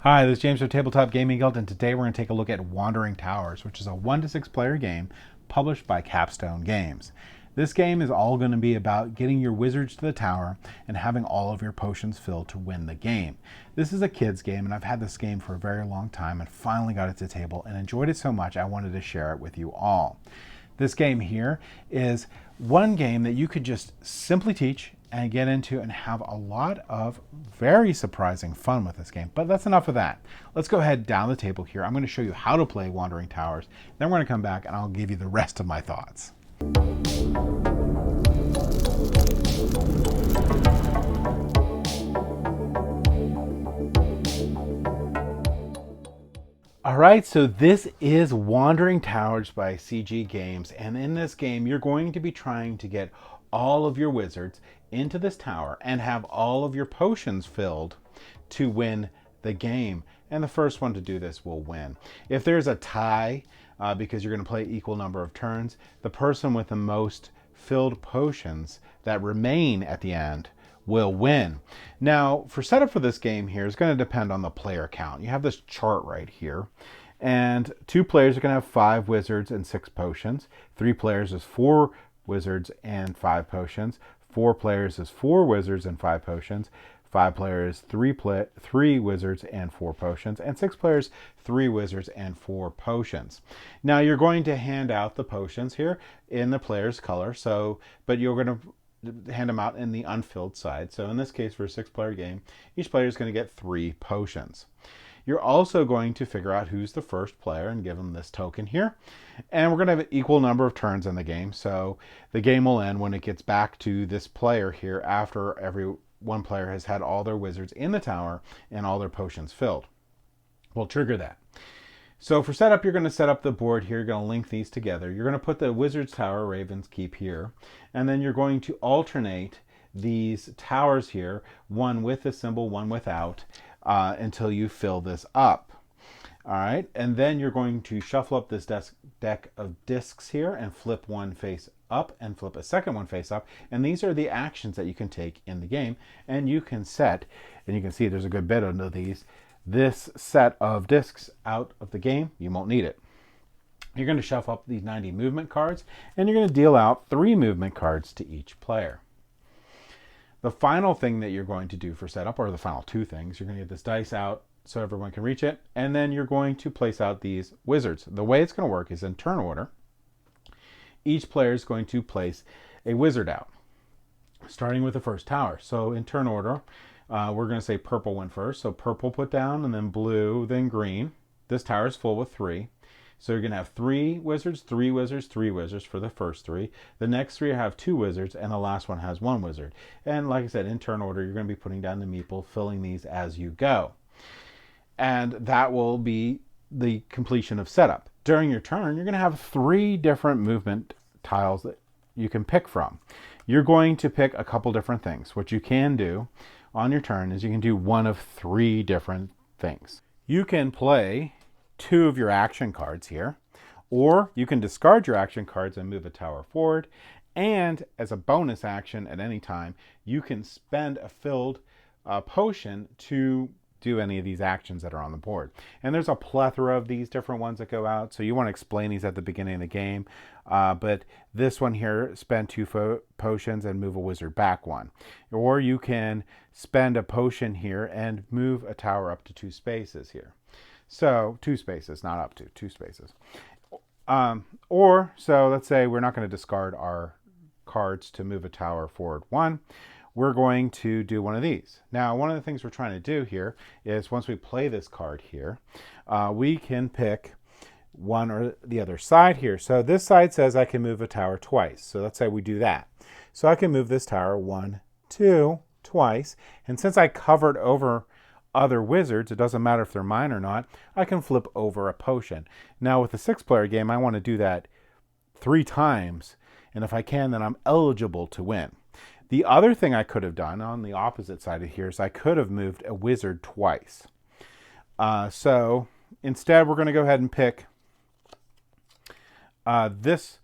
Hi, this is James from Tabletop Gaming Guild, and today we're going to take a look at Wandering Towers, which is a 1 to 6 player game published by Capstone Games. This game is all going to be about getting your wizards to the tower and having all of your potions filled to win the game. This is a kid's game, and I've had this game for a very long time and finally got it to the table and enjoyed it so much I wanted to share it with you all. This game here is one game that you could just simply teach and get into and have a lot of very surprising fun with this game. But that's enough of that. Let's go ahead down the table here. I'm going to show you how to play Wandering Towers. Then we're going to come back and I'll give you the rest of my thoughts. All right, so this is Wandering Towers by CG Games, and in this game you're going to be trying to get all of your wizards into this tower and have all of your potions filled to win the game. And the first one to do this will win. If there's a tie, because you're going to play equal number of turns, the person with the most filled potions that remain at the end will win. Now, for setup for this game here is going to depend on the player count. You have this chart right here, and 2 players are going to have 5 wizards and 6 potions. 3 players is 4 wizards and 5 potions. 4 players is 4 wizards and 5 potions. 5 players, 3 wizards and 4 potions, and 6 players, 3 wizards and 4 potions. Now you're going to hand out the potions here in the player's color, but you're going to hand them out in the unfilled side. So in this case, for a 6-player game, each player is going to get 3 potions. You're also going to figure out who's the first player and give them this token here. And we're going to have an equal number of turns in the game. So the game will end when it gets back to this player here after every one player has had all their wizards in the tower and all their potions filled. We'll trigger that. So for setup, you're going to set up the board here. You're going to link these together. You're going to put the Wizard's Tower, Raven's Keep here. And then you're going to alternate these towers here, one with the symbol, one without, until you fill this up. All right. And then you're going to shuffle up this deck of discs here and flip one face up and flip a second one face up. And these are the actions that you can take in the game. And you can set, and you can see there's a good bit of these, this set of discs out of the game. You won't need it. You're going to shuffle up these 90 movement cards, and you're going to deal out 3 movement cards to each player. The final thing that you're going to do for setup, or the final 2 things, you're going to get this dice out so everyone can reach it, and then you're going to place out these wizards. The way it's going to work is in turn order. Each player is going to place a wizard out, starting with the first tower. So in turn order, we're going to say purple went first. So purple put down, and then blue, then green. This tower is full with 3. So you're going to have 3 wizards, 3 wizards, 3 wizards for the first 3. The next 3 have 2 wizards, and the last one has 1 wizard. And like I said, in turn order, you're going to be putting down the meeple, filling these as you go. And that will be the completion of setup. During your turn, you're going to have 3 different movement tiles that you can pick from. You're going to pick a couple different things. What you can do on your turn is you can do one of 3 different things. You can play 2 of your action cards here, or you can discard your action cards and move a tower forward. And as a bonus action at any time, you can spend a filled potion to do any of these actions that are on the board. And there's a plethora of these different ones that go out, so you want to explain these at the beginning of the game. But this one here, spend 2 potions and move a wizard back 1. Or you can spend a potion here and move a tower up to 2 spaces here. So 2 spaces, not up to 2 spaces. So let's say we're not going to discard our cards to move a tower forward 1. We're going to do one of these. Now, one of the things we're trying to do here is once we play this card here, we can pick one or the other side here. So this side says I can move a tower twice. So let's say we do that. So I can move this tower 1, 2, twice. And since I covered over other wizards, it doesn't matter if they're mine or not, I can flip over a potion. Now with a 6-player game, I want to do that 3 times. And if I can, then I'm eligible to win. The other thing I could have done on the opposite side of here is I could have moved a wizard twice. So instead, we're going to go ahead and pick this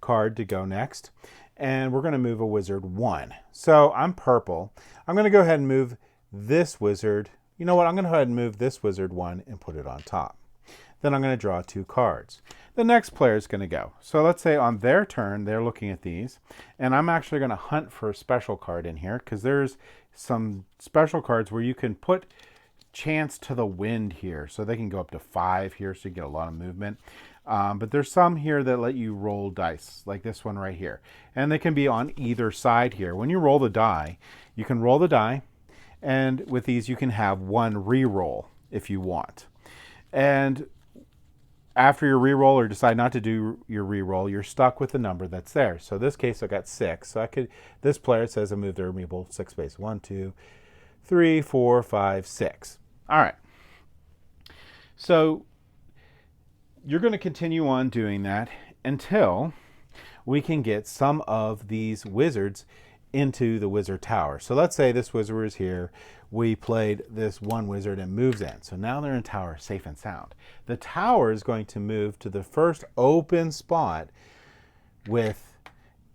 card to go next. And we're going to move a wizard 1. So I'm purple. I'm going to go ahead and move this wizard you know what, I'm going to go ahead and move this wizard one and put it on top. Then I'm going to draw 2 cards. The next player is going to go. So let's say on their turn, they're looking at these, and I'm actually going to hunt for a special card in here because there's some special cards where you can put chance to the wind here. So they can go up to 5 here, so you get a lot of movement. But there's some here that let you roll dice, like this one right here. And they can be on either side here. When you roll the die, you can roll the die, and with these you can have 1 re-roll if you want. And after your re-roll or decide not to do your re-roll, you're stuck with the number that's there. So in this case, I got 6. So this player says I move their meeple 6 spaces. 1, 2, 3, 4, 5, 6. All right. So you're going to continue on doing that until we can get some of these wizards into the wizard tower. So let's say this wizard is here. We played this one wizard and moves in. So now they're in tower safe and sound. The tower is going to move to the first open spot with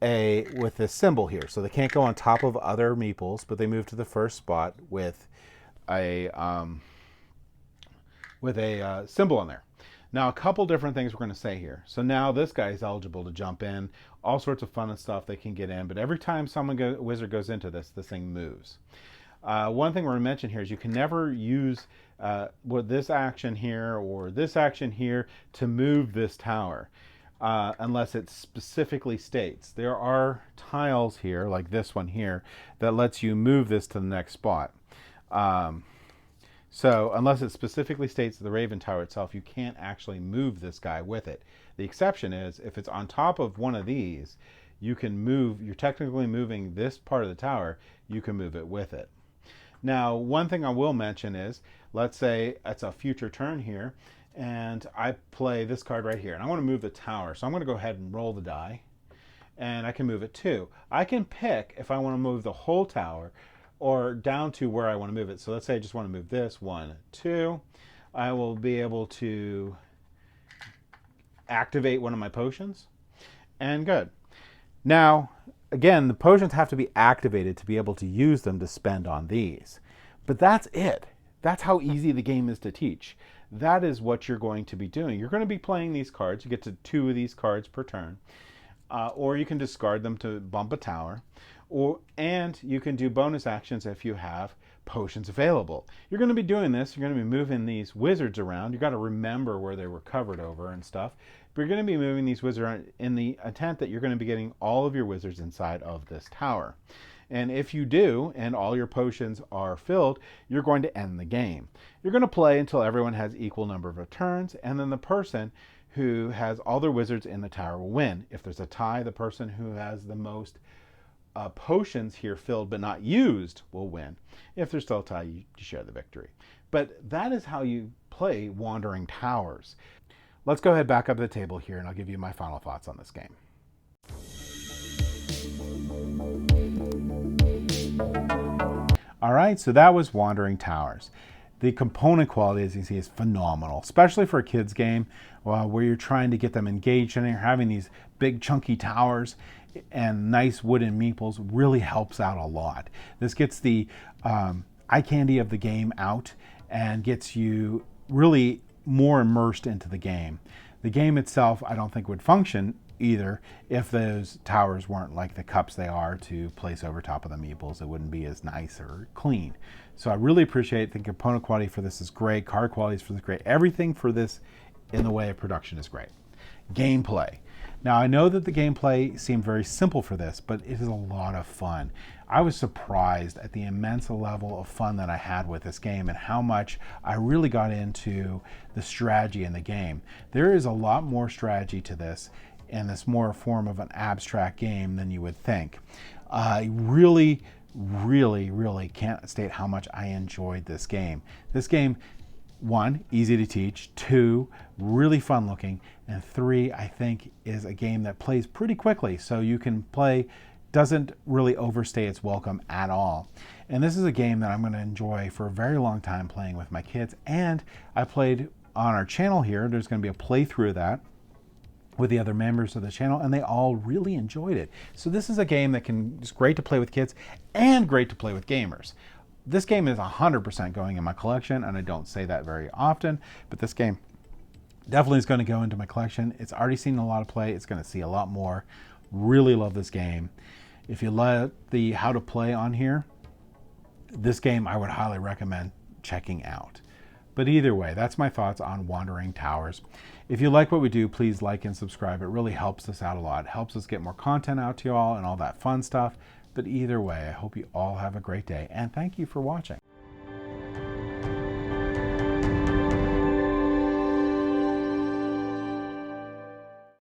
this symbol here. So they can't go on top of other meeples, but they move to the first spot with a symbol on there. Now, a couple different things we're going to say here. So now this guy is eligible to jump in. All sorts of fun and stuff they can get in. But every time a wizard goes into this thing moves. One thing we're going to mention here is you can never use this action here or this action here to move this tower unless it specifically states. There are tiles here, like this one here, that lets you move this to the next spot. So unless it specifically states the Raven Tower itself, you can't actually move this guy with it. The exception is if it's on top of one of these, you can move, you're technically moving this part of the tower, you can move it with it. Now, one thing I will mention is, let's say it's a future turn here, and I play this card right here, and I want to move the tower. So I'm going to go ahead and roll the die, and I can move it too. I can pick if I want to move the whole tower, or down to where I want to move it. So let's say I just want to move this 1, 2. I will be able to activate one of my potions, and good. Now, again, the potions have to be activated to be able to use them to spend on these. But that's it. That's how easy the game is to teach. That is what you're going to be doing. You're going to be playing these cards. You get to 2 of these cards per turn. Or you can discard them to bump a tower. And you can do bonus actions if you have potions available. You're going to be doing this. You're going to be moving these wizards around. You've got to remember where they were covered over and stuff. But you're going to be moving these wizards around in the intent that you're going to be getting all of your wizards inside of this tower. And if you do, and all your potions are filled, you're going to end the game. You're going to play until everyone has equal number of turns, and then the person who has all their wizards in the tower will win. If there's a tie, the person who has the most potions here filled but not used will win. If there's still a tie, you share the victory. But that is how you play Wandering Towers. Let's go ahead back up to the table here, and I'll give you my final thoughts on this game. All right, so that was Wandering Towers. The component quality, as you see, is phenomenal, especially for a kid's game where you're trying to get them engaged and you're having these big chunky towers and nice wooden meeples. Really helps out a lot. This gets the eye candy of the game out and gets you really more immersed into the game. The game itself, I don't think would function either if those towers weren't like the cups they are to place over top of the meeples. It wouldn't be as nice or clean. So I really appreciate the component quality for this is great. Card quality for this is great. Everything for this in the way of production is great. Gameplay. Now I know that the gameplay seemed very simple for this, but it is a lot of fun. I was surprised at the immense level of fun that I had with this game and how much I really got into the strategy in the game. There is a lot more strategy to this and this more form of an abstract game than you would think. I really can't state how much I enjoyed this game. This game, 1, easy to teach, 2, really fun looking, and 3, I think is a game that plays pretty quickly, so you can play, doesn't really overstay its welcome at all. And this is a game that I'm going to enjoy for a very long time playing with my kids, and I played on our channel here. There's going to be a playthrough of that with the other members of the channel, and they all really enjoyed it. So this is a game that is great to play with kids and great to play with gamers. this game is 100% going in my collection, and I don't say that very often, but this game definitely is going to go into my collection. It's already seen a lot of play. It's going to see a lot more. Really love this game. If you like the how to play on here, this game I would highly recommend checking out. But either way, that's my thoughts on Wandering Towers. If you like what we do, please like and subscribe. It really helps us out a lot. It helps us get more content out to you all and all that fun stuff. But either way, I hope you all have a great day, and thank you for watching.